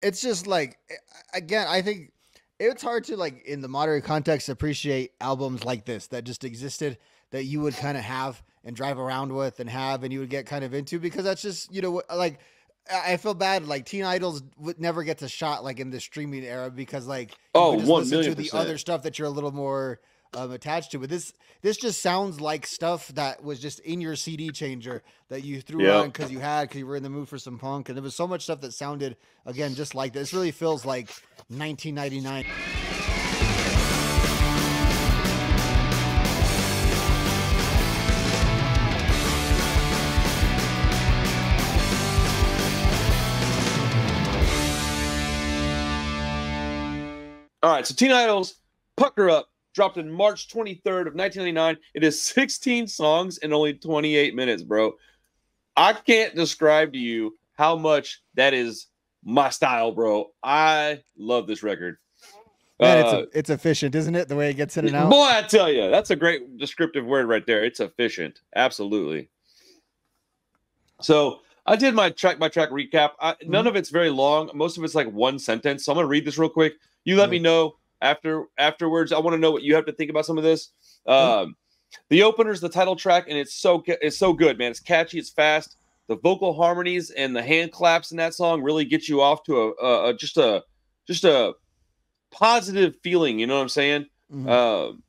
it's just like, again, I think it's hard to, like, in the modern context, appreciate albums like this that just existed, that you would kind of have and drive around with and have, and you would get kind of into, because that's just, like, I feel bad, like, Teen Idols would never get a shot, like, in the streaming era, because, like, you Oh, could just one listen million to the other percent. stuff that you're a little more attached to. But this just sounds like stuff that was just in your CD changer that you threw on Yep. because you were in the mood for some punk, and there was so much stuff that sounded, again, just like this. Really feels like 1999. All right, so Teen Idols, Pucker Up, dropped in March 23rd of 1999. It is 16 songs and only 28 minutes, bro. I can't describe to you how much that is my style, bro. I love this record. Man, it's efficient, isn't it? The way it gets in and out. Boy, I tell you, that's a great descriptive word right there. It's efficient. Absolutely. So I did my track by track recap. None Mm-hmm. of it's very long. Most of it's like one sentence. So I'm gonna read this real quick. You let me Okay. know afterwards. I want to know what you have to think about some of this. Okay. The opener is the title track, and it's so good, man. It's catchy. It's fast. The vocal harmonies and the hand claps in that song really get you off to just a positive feeling. You know what I'm saying? Mm-hmm.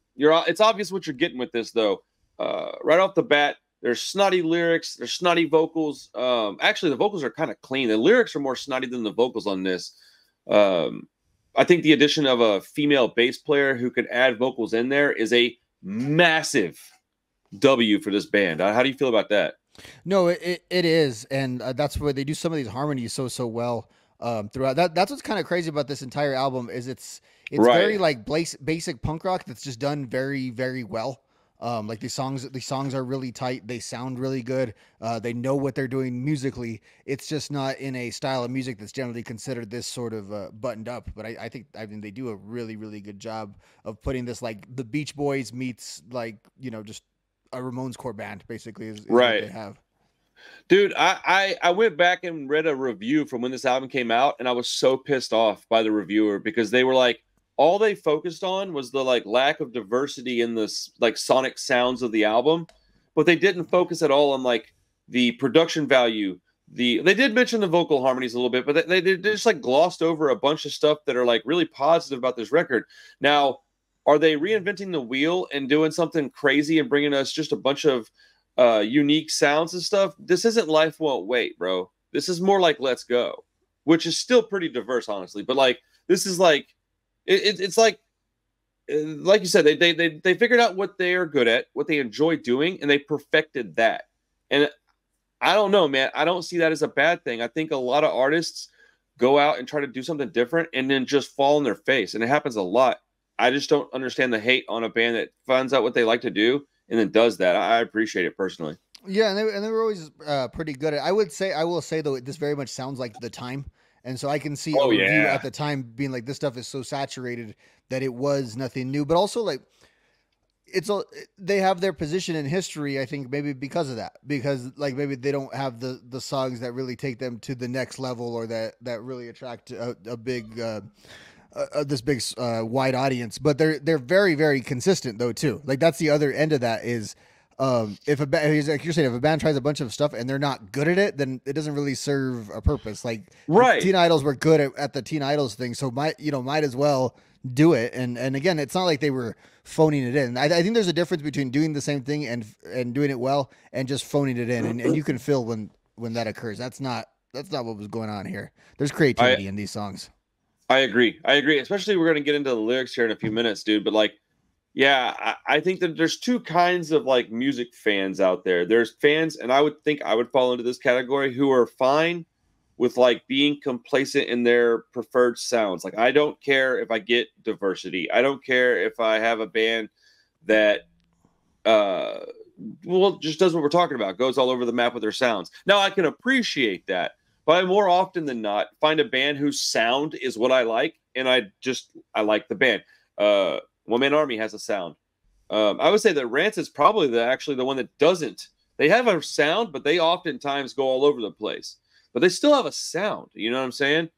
It's obvious what you're getting with this, though. Right off the bat, there's snotty lyrics, there's snotty vocals. Actually, the vocals are kind of clean. The lyrics are more snotty than the vocals on this. I think the addition of a female bass player who could add vocals in there is a massive W for this band. How do you feel about that? No, it is, and that's where they do some of these harmonies so well throughout. That's what's kind of crazy about this entire album is it's very Right. like basic punk rock that's just done very very well. Like these songs are really tight. They sound really good. They know what they're doing musically. It's just not in a style of music that's generally considered this sort of buttoned up. But I think they do a really really good job of putting this, like, the Beach Boys meets, like, just a Ramones-core band, basically, is what they Right. have. Dude, I went back and read a review from when this album came out, and I was so pissed off by the reviewer because they were like, all they focused on was the like lack of diversity in the like sonic sounds of the album, but they didn't focus at all on like the production value. They did mention the vocal harmonies a little bit, but they just like glossed over a bunch of stuff that are like really positive about this record. Now, are they reinventing the wheel and doing something crazy and bringing us just a bunch of unique sounds and stuff? This isn't Life Won't Wait, bro. This is more like Let's Go, which is still pretty diverse, honestly. But like, this is like, it's like you said, they figured out what they are good at, what they enjoy doing, and they perfected that. And I don't know, man. I don't see that as a bad thing. I think a lot of artists go out and try to do something different and then just fall on their face, and it happens a lot. I just don't understand the hate on a band that finds out what they like to do and then does that. I appreciate it personally. Yeah, and they were always pretty good at. I will say though, this very much sounds like the time, and so I can see a Oh review at yeah, the time being like, this stuff is so saturated that it was nothing new. But also, like, it's a they have their position in history. I think maybe because of that, because, like, maybe they don't have the songs that really take them to the next level, or that really attract a big. This big wide audience, but they're very very consistent though too. Like, that's the other end of that is, if like you're saying, if a band tries a bunch of stuff and they're not good at it, then it doesn't really serve a purpose. Like, the right. Teen Idols were good at the Teen Idols thing, so might as well do it. And again, it's not like they were phoning it in. I think there's a difference between doing the same thing and doing it well and just phoning it in, and you can feel when that occurs. That's not what was going on here. There's I creativity in these songs. I agree. I agree. Especially we're gonna get into the lyrics here in a few minutes, dude. But like, yeah, I think that there's two kinds of like music fans out there. There's fans, and I would think I would fall into this category, who are fine with like being complacent in their preferred sounds. Like, I don't care if I get diversity. I don't care if I have a band that uh well just does what we're talking about, goes all over the map with their sounds. Now I can appreciate that, but I more often than not find a band whose sound is what I like, and I like the band. One Man Army has a sound. I would say that Rance is probably actually the one that doesn't. They have a sound, but they oftentimes go all over the place. But they still have a sound. You know what I'm saying?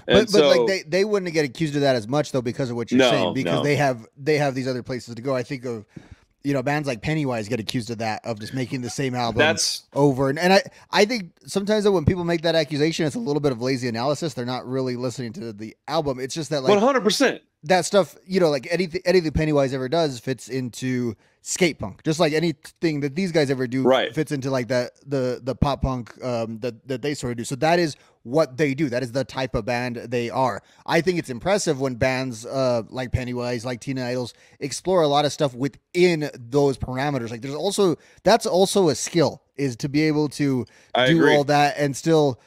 And But like so they wouldn't get accused of that as much though because of what you're saying, no, because no. they have these other places to go. I think of, you know, bands like Pennywise get accused of that, of just making the same album That's over, and I think sometimes that when people make that accusation, it's a little bit of lazy analysis. They're not really listening to the album. It's just that like 100%. that stuff, you know, like anything Pennywise ever does fits into skate punk, just like anything that these guys ever do Right. fits into like that the pop punk that they sort of do. So that is what they do. That is the type of band they are. I think it's impressive when bands like Pennywise, like Teen Idols, explore a lot of stuff within those parameters. Like that's also a skill, is to be able to I do agree. all that and still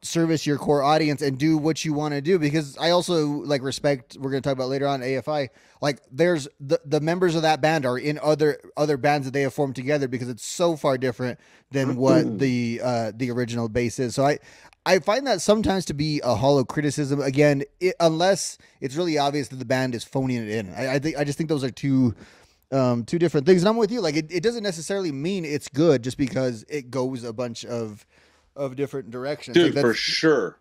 service your core audience and do what you want to do. Because I also like respect, we're going to talk about later on AFI, like there's the members of that band are in other bands that they have formed together, because it's so far different than what the original base is. So I find that sometimes to be a hollow criticism, again, unless it's really obvious that the band is phoning it in. I just think those are two different things. And I'm with you. Like it doesn't necessarily mean it's good just because it goes a bunch of different directions. Dude, Like for sure.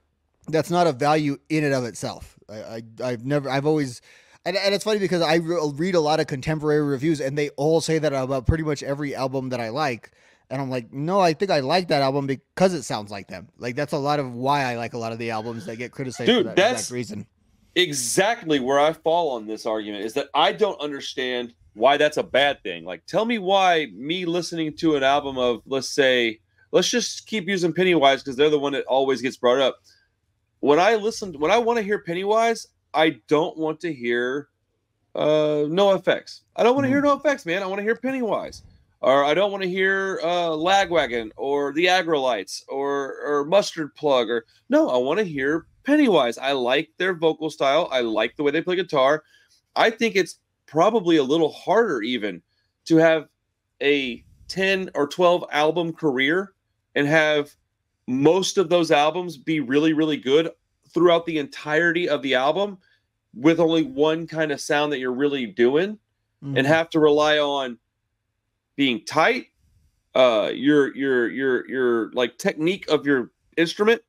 that's not a value in and of itself. I've always, and it's funny because I read a lot of contemporary reviews and they all say that about pretty much every album that I like. And I'm like, no, I think I like that album because it sounds like them. Like that's a lot of why I like a lot of the albums that get criticized for Dude, that that's exact reason. exactly where I fall on this argument, is that I don't understand why that's a bad thing. Like, tell me why me listening to an album of, let's just keep using Pennywise because they're the one that always gets brought up. When I want to hear Pennywise, I don't want to hear No Effects. I don't want to hear No Effects, man. I want to hear Pennywise. Or I don't want to hear Lagwagon or the Agrolites or Mustard Plug. Or no, I want to hear Pennywise. I like their vocal style. I like the way they play guitar. I think it's probably a little harder even to have a 10 or 12 album career and have most of those albums be really, really good throughout the entirety of the album with only one kind of sound that you're really doing, and have to rely on being tight, your like technique of your instrument,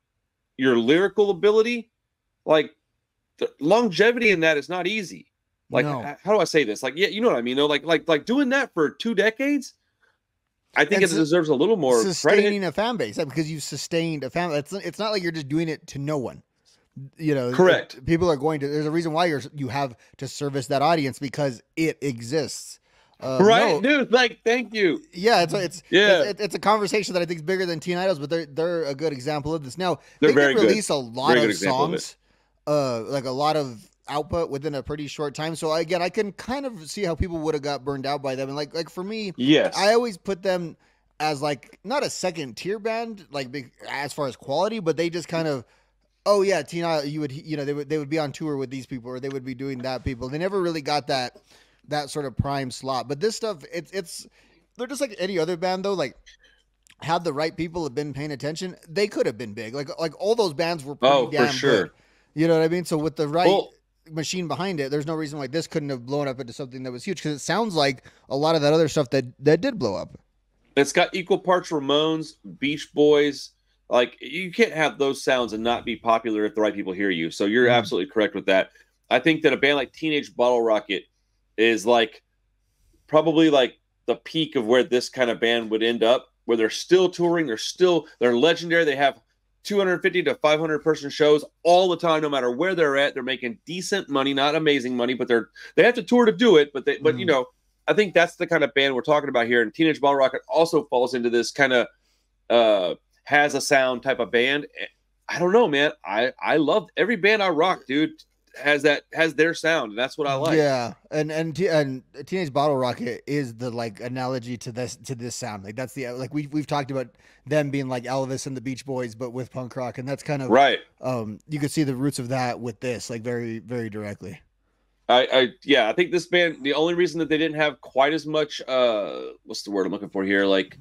your lyrical ability, like the longevity in that is not easy. Like, No. how do I say this? Like, yeah, you know what I mean? No, like doing that for 2 decades, I think it deserves a little more sustaining credit. a fan base, because you've sustained a fan. It's not like you're just doing it to no one. You know, Correct. People are going to. There's a reason why you have to service that audience, because it exists. Right, no, dude. Like, thank you. Yeah, it's a conversation that I think is bigger than Teen Idols, but they're a good example of this. Now They're they very did good. release a lot Very good of example of it. songs, like a lot of output within a pretty short time. So again, I can kind of see how people would have got burned out by them. And like for me, Yes. I always put them as like not a second tier band, like as far as quality, but they just kind of, oh yeah, Teen Idol, they would be on tour with these people, or they would be doing that people. They never really got that sort of prime slot. But this stuff, it's they're just like any other band though. Like, had the right people have been paying attention, they could have been big. Like all those bands were pretty damn for sure. good. You know what I mean? So with the right machine behind it, there's no reason why this couldn't have blown up into something that was huge, because it sounds like a lot of that other stuff that did blow up. It's got equal parts Ramones, Beach Boys. Like, you can't have those sounds and not be popular if the right people hear you. So you're absolutely correct with that. I think that a band like Teenage Bottle Rocket is like probably like the peak of where this kind of band would end up, where they're still touring, they're legendary. They have 250 to 500 person shows all the time, no matter where they're at. They're making decent money, not amazing money, but they have to tour to do it. But you know, I think that's the kind of band we're talking about here. And Teenage Bottle Rocket also falls into this kind of has a sound type of band. I don't know, man. I love every band I rock, dude. Has their sound, and that's what I like. Yeah, and Teenage Bottle Rocket is the like analogy to this sound. Like that's the like we've talked about them being like Elvis and the Beach Boys, but with punk rock, and that's kind of right. You could see the roots of that with this, like very very directly. I think this band, the only reason that they didn't have quite as much what's the word I'm looking for here, like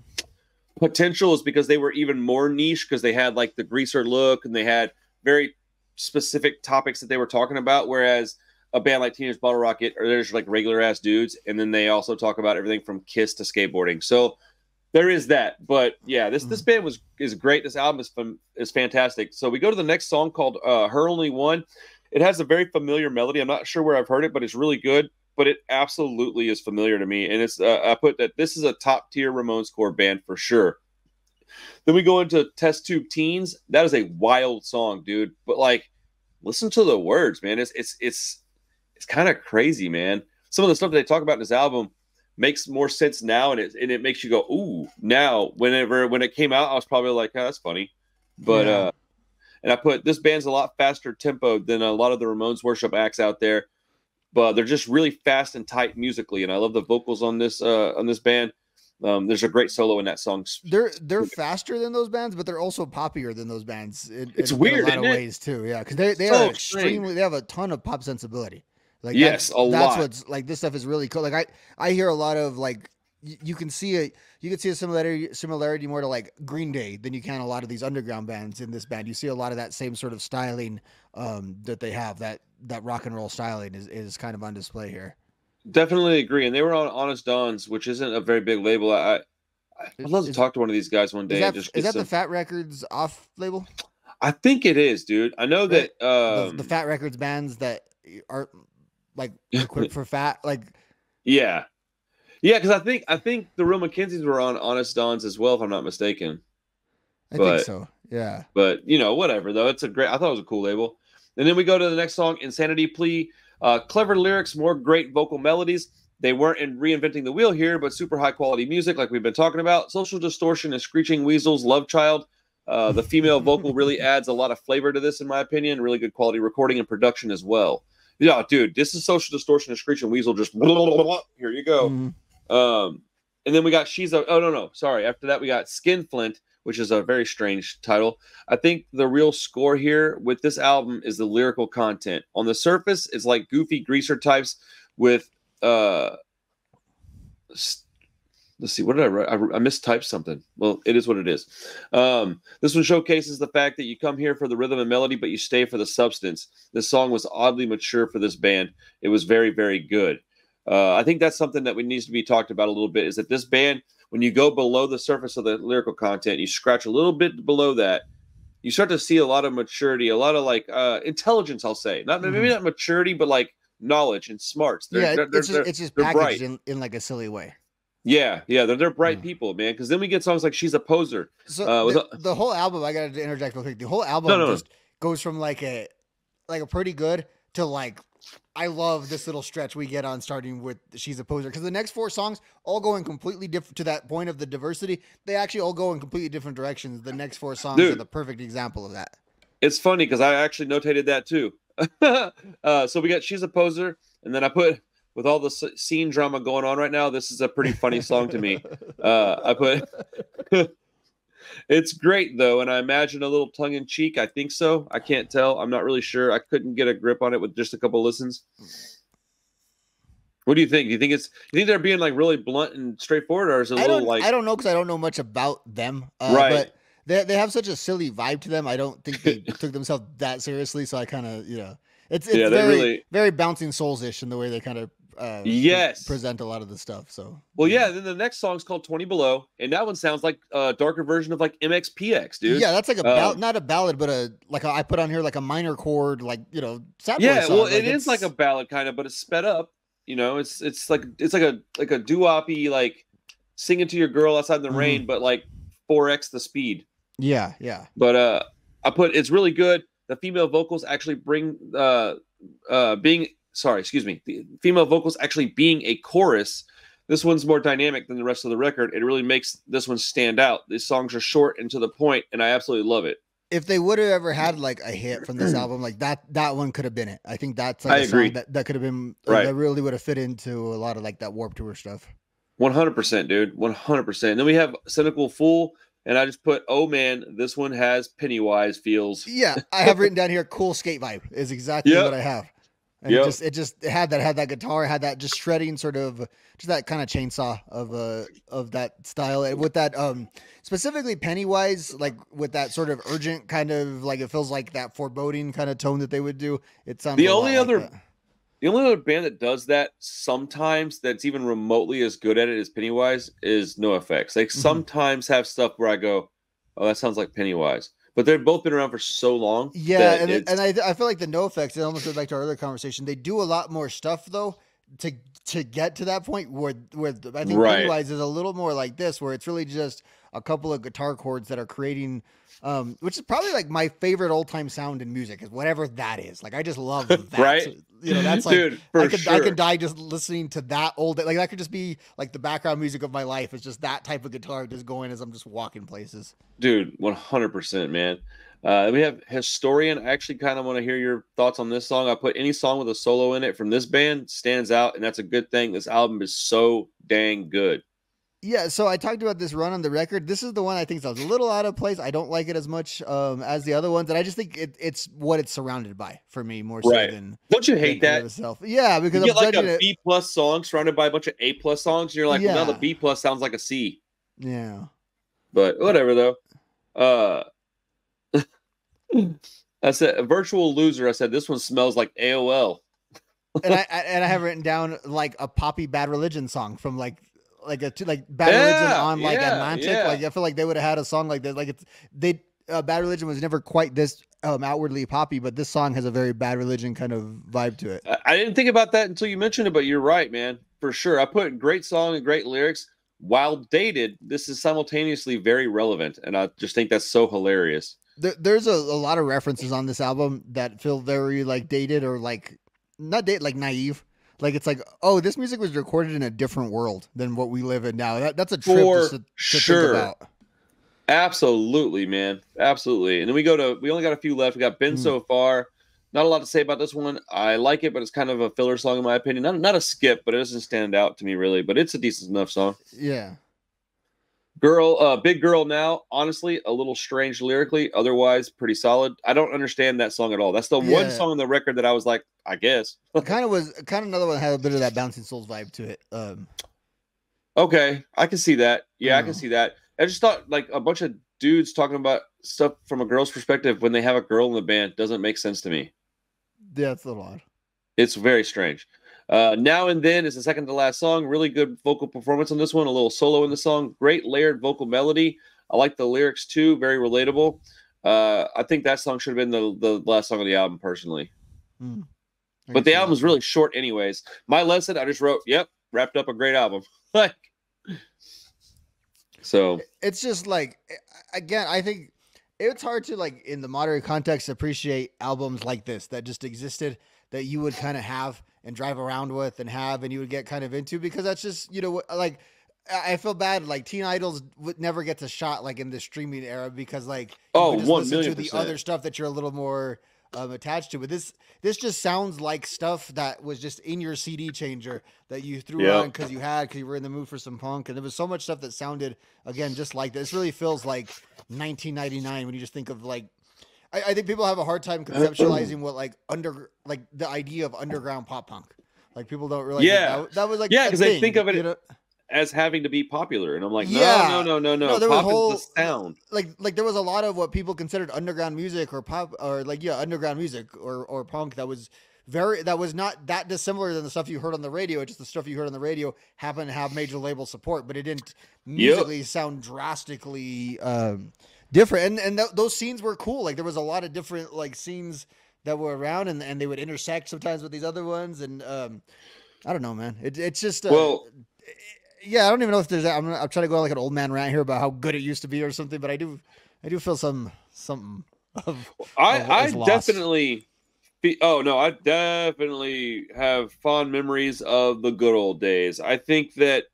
potential, is because they were even more niche, because they had like the greaser look and they had very specific topics that they were talking about, whereas a band like Teenage Bottle Rocket, or there's like regular ass dudes, and then they also talk about everything from Kiss to skateboarding. So There is that, but yeah, this band is great. This album is fantastic. So we go to the next song called "Her Only One." It has a very familiar melody. I'm not sure where I've heard it, but it's really good. But it absolutely is familiar to me, and it's I put that this is a top tier Ramones-core band for sure. Then we go into Test Tube Teens. That is a wild song, dude. But like, listen to the words, man. It's kind of crazy, man. Some of the stuff that they talk about in this album makes more sense now, and it makes you go, ooh. Now, when it came out, I was probably like, oh, that's funny. But and I put this band's a lot faster tempo than a lot of the Ramones worship acts out there, but they're just really fast and tight musically, and I love the vocals on this band. There's a great solo in that song. They're faster than those bands, but they're also poppier than those bands. It's weird in a lot of ways too. Yeah, because they are extremely. They have a ton of pop sensibility. Like yes, that's lot. What's like this stuff is really cool. Like I hear a lot of like you can see a similarity more to like Green Day than you can a lot of these underground bands in this band. You see a lot of that same sort of styling that they have. That rock and roll styling is kind of on display here. Definitely agree. And they were on Honest Dons, which isn't a very big label. I'd love to talk to one of these guys one day. Is that the Fat Records off label? I think it is, dude. I know that the Fat Records bands that are like equipped for fat, like yeah, because I think the Real McKenzies were on Honest Dons as well, if I'm not mistaken. I think so. Yeah. But whatever though. I thought it was a cool label. And then we go to the next song, Insanity Plea. Clever lyrics, more great vocal melodies. They weren't reinventing the wheel here, but super high quality music like we've been talking about. Social Distortion and Screeching Weasel's Love Child. The female vocal really adds a lot of flavor to this, in my opinion. Really good quality recording and production as well. Yeah, dude, this is Social Distortion and Screeching Weasel. Just blah, blah, blah, blah. Here you go. And then we got After that, we got Skinflint, which is a very strange title. I think the real score here with this album is the lyrical content. On the surface, it's like goofy greaser types with let's see, what did I write? I mistyped something. Well, it is what it is. This one showcases the fact that you come here for the rhythm and melody, but you stay for the substance. This song was oddly mature for this band. It was very, very good. I think that's something that needs to be talked about a little bit, is that this band, when you go below the surface of the lyrical content, you scratch a little bit below that, you start to see a lot of maturity, a lot of like intelligence, I'll say. Maybe not maturity, but like knowledge and smarts. It's just packaged in like a silly way. Yeah, they're bright people, man. Because then we get songs like "She's a Poser." So the whole album, I gotta interject real quick. The whole album just goes from like a pretty good to like, I love this little stretch we get on starting with "She's a Poser," because the next 4 songs all go in completely different. To that point of the diversity, they actually all go in completely different directions. The next 4 songs are the perfect example of that. It's funny because I actually notated that too. So we got "She's a Poser," and then I put, with all the scene drama going on right now, this is a pretty funny song to me. I put, it's great though, and I imagine a little tongue in cheek. I think so. I can't tell. I'm not really sure. I couldn't get a grip on it with just a couple listens. What do you think? You think they're being like really blunt and straightforward, or is it a little like? I don't know, because I don't know much about them. Right. But they have such a silly vibe to them. I don't think they took themselves that seriously. So I kind of it's very Bouncing Souls-ish in the way they kind of present a lot of the stuff. So then the next song's called 20 Below, and that one sounds like a darker version of like MXPX, dude. Yeah, that's like not a ballad, but I put on here like a minor chord, like sad boy song. Well, it is like a ballad kind of, but it's sped up. It's like a doo-woppy, like sing it to your girl outside in the rain, but like 4x the speed. Yeah. But I put, it's really good. The female vocals actually the female vocals actually being a chorus. This one's more dynamic than the rest of the record. It really makes this one stand out. These songs are short and to the point, and I absolutely love it. If they would have ever had like a hit from this album, like that one could have been it. I think that's like a song that could have been that really would have fit into a lot of like that Warped Tour stuff. 100%, dude. 100%. And then we have Cynical Fool. And I just put, oh man, this one has Pennywise feels. Yeah, I have written down here, cool skate vibe is exactly what I have. And it had that guitar, had that just shredding sort of, just that kind of chainsaw of that style. And with that, specifically Pennywise, like with that sort of urgent kind of, like it feels like that foreboding kind of tone that they would do. It sounds The only other band that does that sometimes that's even remotely as good at it as Pennywise is NoFX. They Mhm. sometimes have stuff where I go, "Oh, that sounds like Pennywise," but they've both been around for so long Yeah, that and it's I feel like the No Effects. It almost goes back to our earlier conversation. They do a lot more stuff though to to get to that point where I think right, Pennywise is a little more like this, where it's really just a couple of guitar chords that are creating, which is probably like my favorite old time sound in music is whatever that is. Like I just love that. right, So, you know, that's like dude, for I could sure, die just listening to that old like that could just be like the background music of my life. It's just that type of guitar just going as I'm just walking places. dude, 100%, man. We have Historian. I actually kind of want to hear your thoughts on this song. I put any song with a solo in it from this band stands out, and that's a good thing. This album is so dang good. Yeah, so I talked about this run on the record. This is the one I think sounds a little out of place. I don't like it as much as the other ones, and I just think it's what it's surrounded by for me more so Right. Don't you hate than it that? itself. Yeah, You because I'm get like judging a it. B plus song surrounded by a bunch of A plus songs, and you're like, well, now the Yeah, B plus sounds like a C. yeah, But whatever though. Uh I said a virtual loser. I said this one smells like AOL. and I have written down like a poppy Bad Religion song from like Bad Religion Yeah, on like yeah, Atlantic. yeah. Like I feel like they would have had a song like that. Like it's they Bad Religion was never quite this outwardly poppy, but this song has a very Bad Religion kind of vibe to it. I didn't think about that until you mentioned it, but you're right, man. For sure. I put great song and great lyrics. While dated, this is simultaneously very relevant, and I just think that's so hilarious. There's a lot of references on this album that feel very like dated or like not date like naive. Like it's like, oh, this music was recorded in a different world than what we live in now. That's a trip For to think sure. about. Absolutely, man. Absolutely. And then we only got a few left. We got Been Mm, So Far. Not a lot to say about this one. I like it, but it's kind of a filler song in my opinion. Not a skip, but it doesn't stand out to me really. But it's a decent enough song. yeah. Big Girl Now, honestly, a little strange lyrically. Otherwise, pretty solid. I don't understand that song at all. That's the one Yeah. song on the record that I was like, I guess. Kind of another one that had a bit of that Bouncing Souls vibe to it. Okay, I can see that. You Yeah, I can know. see that. I just thought like a bunch of dudes talking about stuff from a girl's perspective when they have a girl in the band doesn't make sense to me. Yeah, it's a little odd. It's very strange. Now and Then is the second to last song. Really good vocal performance on this one. A little solo in the song. Great layered vocal melody. I like the lyrics too. Very relatable. I think that song should have been the last song of the album, personally. Mm, I can But the see that. album's really short, anyways. My lesson, I just wrote, "Yep, wrapped up a great album." Like, so It's just like again, I think it's hard to like in the modern context appreciate albums like this that just existed that you would kind of have and drive around with and have and you would get kind of into because that's just like I feel bad like Teen Idols would never get to shot like in the streaming era because like you oh, could just one listen to million the percent. other stuff that you're a little more attached to. But this just sounds like stuff that was just in your CD changer that you threw on Yep. because you were in the mood for some punk, and there was so much stuff that sounded again just like this. Really feels like 1999 when you just think of like. I think people have a hard time conceptualizing what like the idea of underground pop punk. Like people don't realize Yeah. that was like Yeah, a because they think thing, of you it know? as having to be popular. And I'm like, Yeah. no. No, there was Pop is the whole sound. like there was a lot of what people considered underground music or pop or like underground music or punk that was not that dissimilar than the stuff you heard on the radio. It's just the stuff you heard on the radio happened to have major label support, but it didn't Yep. musically sound drastically different. And those scenes were cool. Like there was a lot of different like scenes that were around and they would intersect sometimes with these other ones. And I don't know, man. It's just Well, yeah, I don't even know if there's. I'm trying to go like an old man rant here about how good it used to be or something, but I do feel something of I is lost. definitely oh no, I definitely have fond memories of the good old days. I think that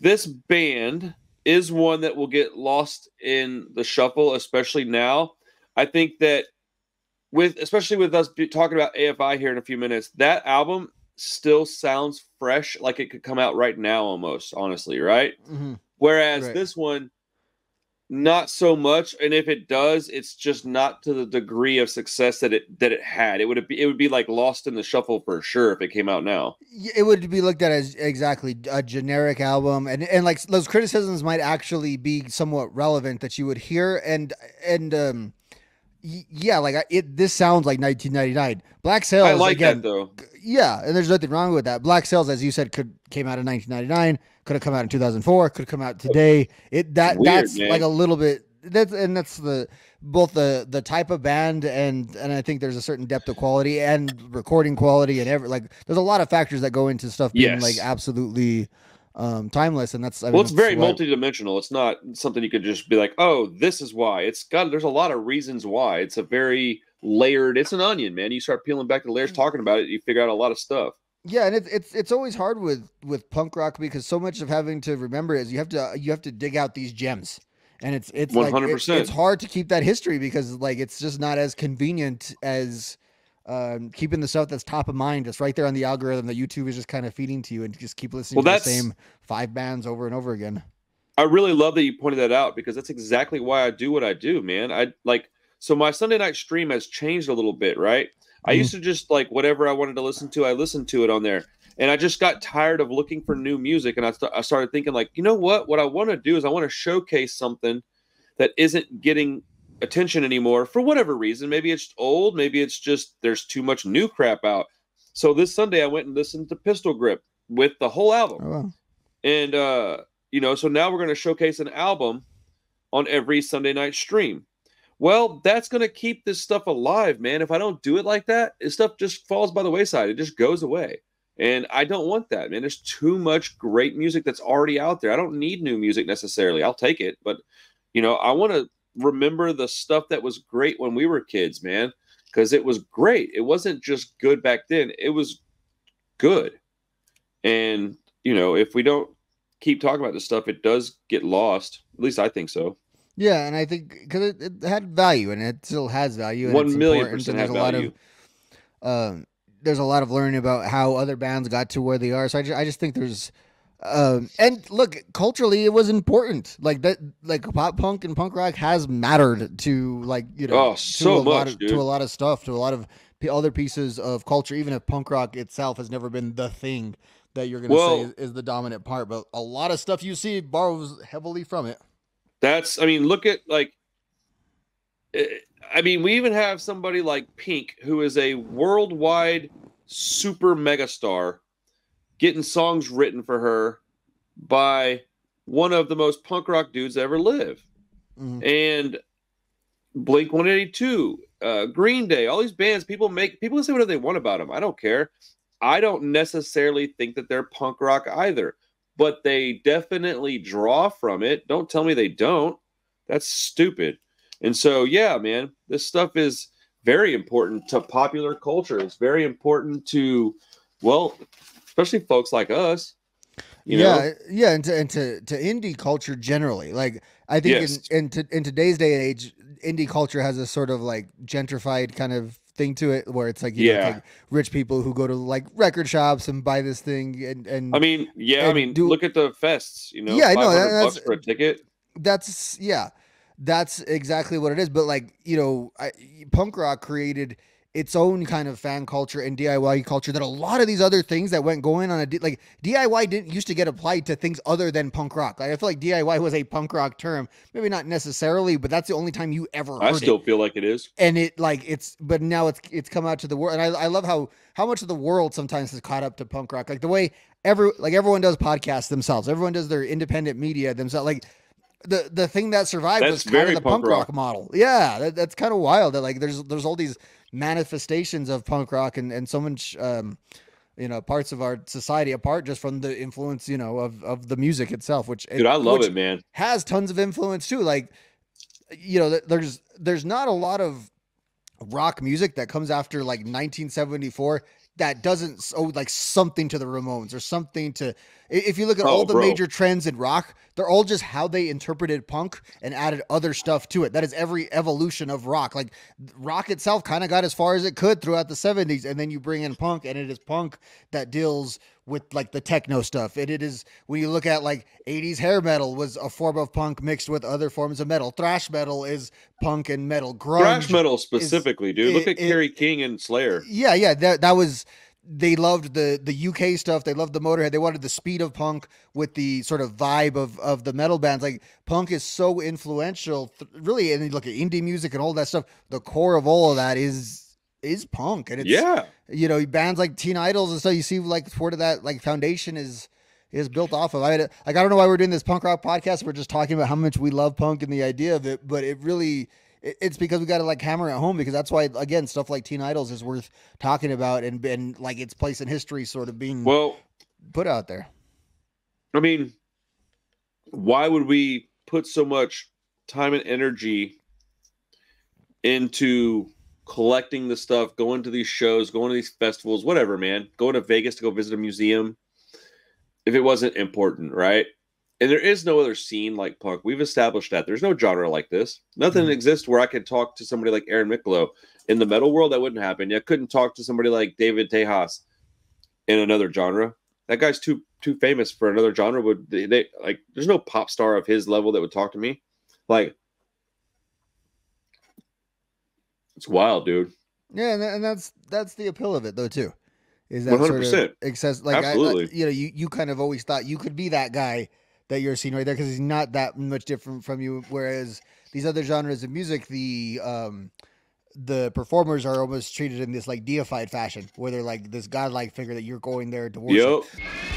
this band is one that will get lost in the shuffle, especially now. I think that especially with us talking about AFI here in a few minutes, that album still sounds fresh, like it could come out right now almost, honestly, right? Mm-hmm. Whereas Right. this one, not so much, and if it does, it's just not to the degree of success that it had. It would be like lost in the shuffle for sure if it came out now. It would be looked at as exactly a generic album, and like those criticisms might actually be somewhat relevant that you would hear, and Yeah, like this sounds like 1999. Black I Sails like that again. though. Yeah, and there's nothing wrong with that. Black Sails, as you said, came out in 1999. Could have come out in 2004. Could have come out today. Weird, That's like man. a little bit. That's the both the type of band, and I think there's a certain depth of quality and recording quality and like there's a lot of factors that go into stuff being like Yes. absolutely timeless, and Well, it's that's very why. multidimensional. It's not something you could just be like, "Oh, this is why." There's a lot of reasons why. It's a very layered. It's an onion, man. You start peeling back the layers, talking about it, you figure out a lot of stuff. Yeah, and it's always hard with punk rock because so much of having to remember is you have to dig out these gems, and it's One like hundred it's percent. hard to keep that history because like it's just not as convenient as keeping the stuff that's top of mind. It's right there on the algorithm that YouTube is just kind of feeding to you, and just keep listening Well, to the that's same five bands over and over again. I really love that you pointed that out because that's exactly why I do what I do, man. I like so my Sunday night stream has changed a little bit, right? I Mhm. used to just like whatever I wanted to listen to, I listened to it on there. And I just got tired of looking for new music and I started thinking like, you know what? What I want to do is I want to showcase something that isn't getting attention anymore for whatever reason. Maybe it's old, maybe it's just there's too much new crap out. So this Sunday I went and listened to Pistol Grip with the whole album. Oh wow. And so now we're going to showcase an album on every Sunday night stream. Well, that's going to keep this stuff alive, man. If I don't do it like that, this stuff just falls by the wayside. It just goes away. And I don't want that, man. There's too much great music that's already out there. I don't need new music necessarily. I'll take it, but I want to remember the stuff that was great when we were kids, man, because it was great. It wasn't just good back then. It was good. And, if we don't keep talking about this stuff, it does get lost. At least I think so. Yeah, and I think because it had value and it still has value and it's One million important, and percent have value. um, there's a lot of learning about how other bands got to where they are. So I just think there's and look, culturally it was important. Like that, like pop punk and punk rock has mattered to like Oh, to so much, a dude. lot of stuff, to a lot of other pieces of culture. Even if punk rock itself has never been the thing that you're gonna say Well, is the dominant part, but a lot of stuff you see borrows heavily from it. look at like, we even have somebody like Pink, who is a worldwide super megastar, getting songs written for her by one of the most punk rock dudes that ever live. Mm-hmm. And Blink 182, Green Day, all these bands, people can say whatever they want about them. I don't care. I don't necessarily think that they're punk rock either, but they definitely draw from it. Don't tell me they don't. That's stupid. And so, yeah, man, this stuff is very important to popular culture. It's very important to, well, especially folks like us, Yeah, and to indie culture generally. Like I think Yes. in today's day and age, indie culture has a sort of like gentrified kind of thing to it, where it's like it's Yeah. like rich people who go to like record shops and buy this thing and do. Look at the fests, Yeah, I know 500 bucks for a ticket. that's yeah, that's exactly what it is. But like punk rock created its own kind of fan culture and DIY culture that a lot of these other things that went going on like DIY didn't used to get applied to things other than punk rock. Like I feel like DIY was a punk rock term, maybe not necessarily, but that's the only time you ever I heard it. still feel like it is. And but now it's come out to the world, and I love how much of the world sometimes has caught up to punk rock, like the way everyone does podcasts themselves, everyone does their independent media themselves, like the thing that survived That's was kind of very the punk punk rock rock. model. Yeah, that's kind of wild that like there's all these manifestations of punk rock and so much parts of our society apart just from the influence of the music itself, Dude, I love it, man. has tons of influence too. Like there's not a lot of rock music that comes after like 1974 that doesn't owe like something to the Ramones or something to. If you look at all Oh, the bro. major trends in rock, they're all just how they interpreted punk and added other stuff to it. That is every evolution of rock. Like rock itself kind of got as far as it could throughout the 70s, and then you bring in punk, and it is punk that deals with like the techno stuff. And it is when you look at like 80s hair metal was a form of punk mixed with other forms of metal. Thrash metal is punk and metal. Grunge Thrash metal is specifically, dude. Look at Kerry King and Slayer. yeah, that was they loved the UK stuff. They loved the Motorhead. They wanted the speed of punk with the sort of vibe of the metal bands. Like punk is so influential, really. And you look at indie music and all that stuff. The core of all of that is punk, and it's Yeah. bands like Teen Idols and stuff. You see like part of that like foundation is built off of. I don't know why we're doing this punk rock podcast. We're just talking about how much we love punk and the idea of it, but it really. It's because we got to like hammer it home, because that's why, again, stuff like Teen Idols is worth talking about, and like its place in history sort of being put out there. I mean, why would we put so much time and energy into collecting the stuff, going to these shows, going to these festivals, whatever, man, going to Vegas to go visit a museum, if it wasn't important, right? And there is no other scene like punk. We've established that. There's no genre like this. Nothing exists where I could talk to somebody like Aaron Micolo. In the metal world, that wouldn't happen. I couldn't talk to somebody like David Tejas in another genre. That guy's too famous for another genre. They like? There's no pop star of his level that would talk to me. Like, it's wild, dude. Yeah, and that's the appeal of it, though, too. Is that 100%. sort of excess? Like, absolutely. You kind of always thought you could be that guy that you're seeing right there, because he's not that much different from you. Whereas these other genres of music, the performers are almost treated in this like deified fashion, where they're like this godlike figure that you're going there to worship. Yep.